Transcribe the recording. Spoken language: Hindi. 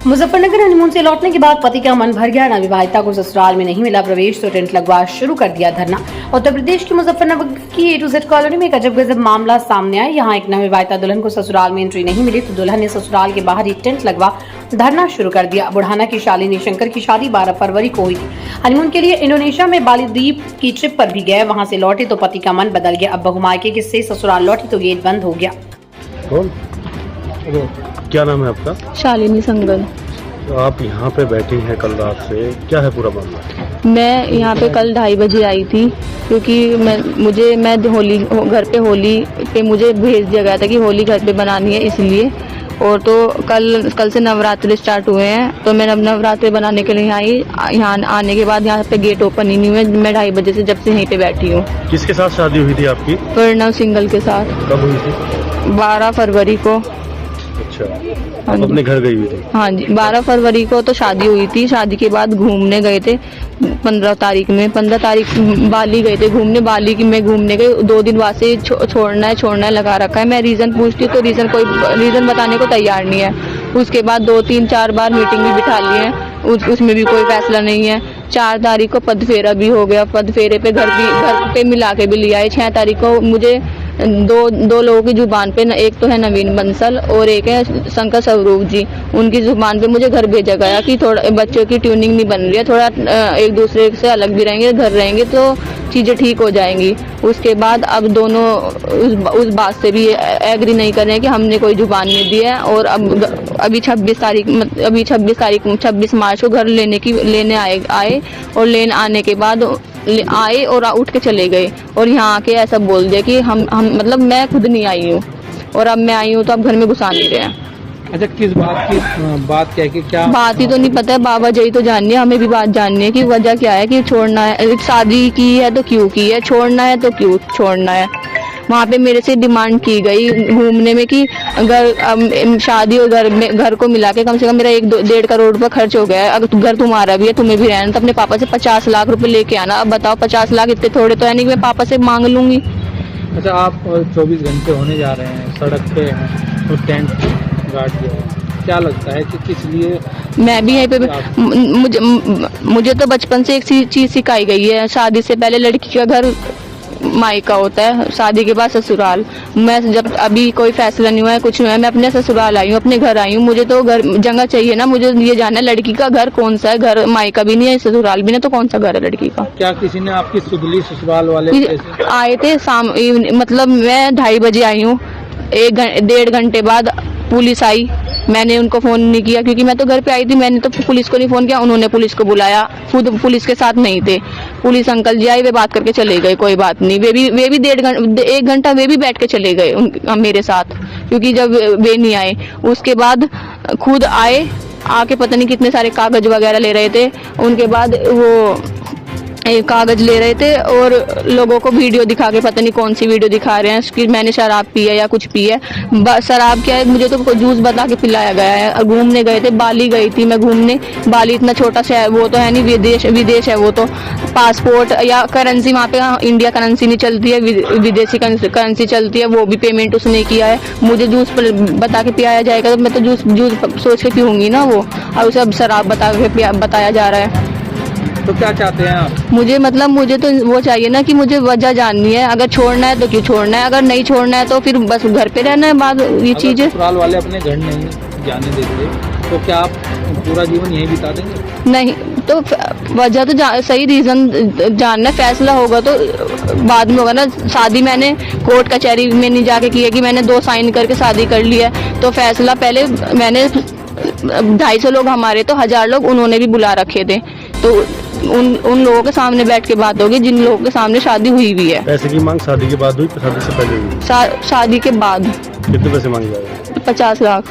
मुजफ्फरनगर हनीमून से लौटने के बाद पति का मन भर गया। नवविवाहिता को ससुराल में नहीं मिला प्रवेश तो टेंट लगवा शुरू कर दिया धरना। उत्तर प्रदेश के मुजफ्फरनगर की A to Z कॉलोनी में एक अजब गजब मामला सामने आया। यहाँ एक नवविवाहिता दुल्हन को ससुराल में एंट्री नहीं मिली तो दुल्हन ने ससुराल के बाहर ही टेंट लगवा धरना शुरू कर दिया। बुढ़ाना की शालिनी शंकर की शादी 12 फरवरी को हुई थी। हनीमून के लिए इंडोनेशिया में बाली द्वीप की ट्रिप पर भी गए। वहां से लौटे तो पति का मन बदल गया। अब बहू मायके के से ससुराल लौटी तो गेट बंद हो गया। क्या नाम है आपका? शालिनी संगल। तो आप यहाँ पे बैठी हैं कल रात से, क्या है पूरा मामला? मैं यहाँ पे कल 2:30 बजे आई थी क्योंकि मैं होली घर पे होली पे मुझे भेज दिया गया था कि होली घर पे बनानी है इसलिए। और तो कल से नवरात्रि स्टार्ट हुए हैं तो मैं नवरात्रि बनाने के लिए आई। यहाँ आने के बाद यहाँ पे गेट ओपन ही नहीं हुए। मैं 2:30 बजे से जब से यहीं पे बैठी हूँ। किसके साथ शादी हुई थी आपकी? प्रणव सिंगल के साथ। कब हुई थी? 12 फरवरी को। अच्छा, आप अपने घर गई हुई थी? हाँ जी, 12 फरवरी को तो शादी हुई थी। शादी के बाद घूमने गए थे 15 तारीख में। 15 तारीख बाली गए थे घूमने। बाली की मैं घूमने गई 2 दिन बाद से छोड़ना है लगा रखा है। मैं रीजन पूछती तो रीजन बताने को तैयार नहीं है। उसके बाद 2, 3, 4 बार मीटिंग भी बिठा ली है, उसमें भी कोई फैसला नहीं है। 4 तारीख को पद फेरा भी हो गया। पद फेरे पे घर पे मिला के भी लिया है। 6 तारीख को मुझे दो लोगों की जुबान पे, एक तो है नवीन बंसल और एक है शंकर स्वरूप जी, उनकी जुबान पे मुझे घर भेजा गया कि थोड़ा बच्चों की ट्यूनिंग नहीं बन रही है, थोड़ा एक दूसरे से अलग भी रहेंगे, घर रहेंगे तो चीज़ें ठीक हो जाएंगी। उसके बाद अब दोनों उस बात से भी एग्री नहीं कर रहे हैं कि हमने कोई जुबान नहीं दी है। और अब अभी 26 मार्च को घर लेने आए और लेने आने के बाद आए और उठ के चले गए। और यहाँ आके ऐसा बोल दिया कि हम मतलब मैं खुद नहीं आई हूँ और अब मैं आई हूँ तो अब घर में घुसा नहीं रहे हैं। अच्छा, किस बात की बात क्या है कि क्या बात ही तो नहीं पता है, बाबा जी तो जाननी है, हमें भी बात जाननी है कि वजह क्या है कि छोड़ना है। शादी की है तो क्यों की है, छोड़ना है तो क्यों छोड़ना है। वहाँ पे मेरे से डिमांड की गई घूमने में कि अगर शादी और घर को मिला के कम से कम मेरा 1-1.5 करोड़ रुपये खर्च हो गया है। अगर घर तुम्हारा भी है, तुम्हें भी रहना, तो अपने पापा से 50 लाख रुपए लेके आना। अब बताओ 50 लाख इतने थोड़े तो है नहीं कि मैं पापा से मांग लूंगी। अच्छा, आप 24 घंटे होने जा रहे हैं, सड़क पे हैं तो टेंट गाड़ दिया है, क्या लगता है कि किस लिए? मैं भी यहीं पे मुझे तो बचपन से एक चीज सिखाई गई है, शादी से पहले लड़की का घर मायका होता है, शादी के बाद ससुराल। मैं जब अभी कोई फैसला नहीं हुआ है, कुछ नहीं हुआ है, मैं अपने ससुराल आई हूँ, अपने घर आई हूँ। मुझे तो घर जगह चाहिए ना, मुझे ये जानना है लड़की का घर कौन सा है। घर मायका भी नहीं है, ससुराल भी नहीं, तो कौन सा घर है लड़की का? क्या किसी ने आपकी सुधली ससुराल वाले आए थे मतलब मैं 2:30 बजे आई हूँ, 1-1.5 घंटे बाद पुलिस आई। मैंने उनको फोन नहीं किया क्योंकि मैं तो घर पे आई थी। मैंने तो पुलिस को नहीं फोन किया, उन्होंने पुलिस को बुलाया, खुद पुलिस के साथ नहीं थे। पुलिस अंकल जी आए, वे बात करके चले गए, कोई बात नहीं। वे भी 1 घंटा वे भी बैठ के चले गए मेरे साथ, क्योंकि जब वे नहीं आए उसके बाद खुद आए, आके पता नहीं कितने सारे कागज वगैरह ले रहे थे। उनके बाद वो कागज ले रहे थे और लोगों को वीडियो दिखा के, पता नहीं कौन सी वीडियो दिखा रहे हैं कि मैंने शराब पी है या कुछ पी है। शराब क्या है, मुझे तो जूस बता के पिलाया गया है। घूमने गए थे, बाली गई थी मैं घूमने। बाली इतना छोटा सा है, वो तो है नहीं, विदेश है वो तो। पासपोर्ट या करेंसी वहाँ पे इंडिया करेंसी नहीं चलती है, विदेशी करेंसी चलती है, वो भी पेमेंट उसने किया है। मुझे जूस बता के पिलाया जाएगा तो मैं तो जूस सोच के पीऊँगी ना वो, और उसे अब शराब बताया जा रहा है। तो क्या चाहते हैं आप? मुझे तो वो चाहिए ना कि मुझे वजह जाननी है। अगर छोड़ना है तो क्यों छोड़ना है, अगर नहीं छोड़ना है तो फिर बस घर पे रहना है। बाद ये चीजें ससुराल वाले अपने घर नहीं जाने देते तो क्या आप पूरा जीवन यहीं बिता देंगे? नहीं, तो वजह तो सही रीजन जानना, फैसला होगा तो बाद में होगा ना। शादी मैंने कोर्ट कचहरी में नहीं जाके की है कि मैंने 2 साइन करके शादी कर ली है। तो फैसला पहले मैंने 250 लोग हमारे तो 1000 लोग उन्होंने भी बुला रखे थे, तो उन लोगों के सामने बैठ के बात होगी जिन लोगों के सामने शादी हुई भी है। पैसे की मांग शादी के बाद हुई, शादी से पहले हुई? शादी के बाद। कितने पैसे मांगे जाएंगे? 50 लाख।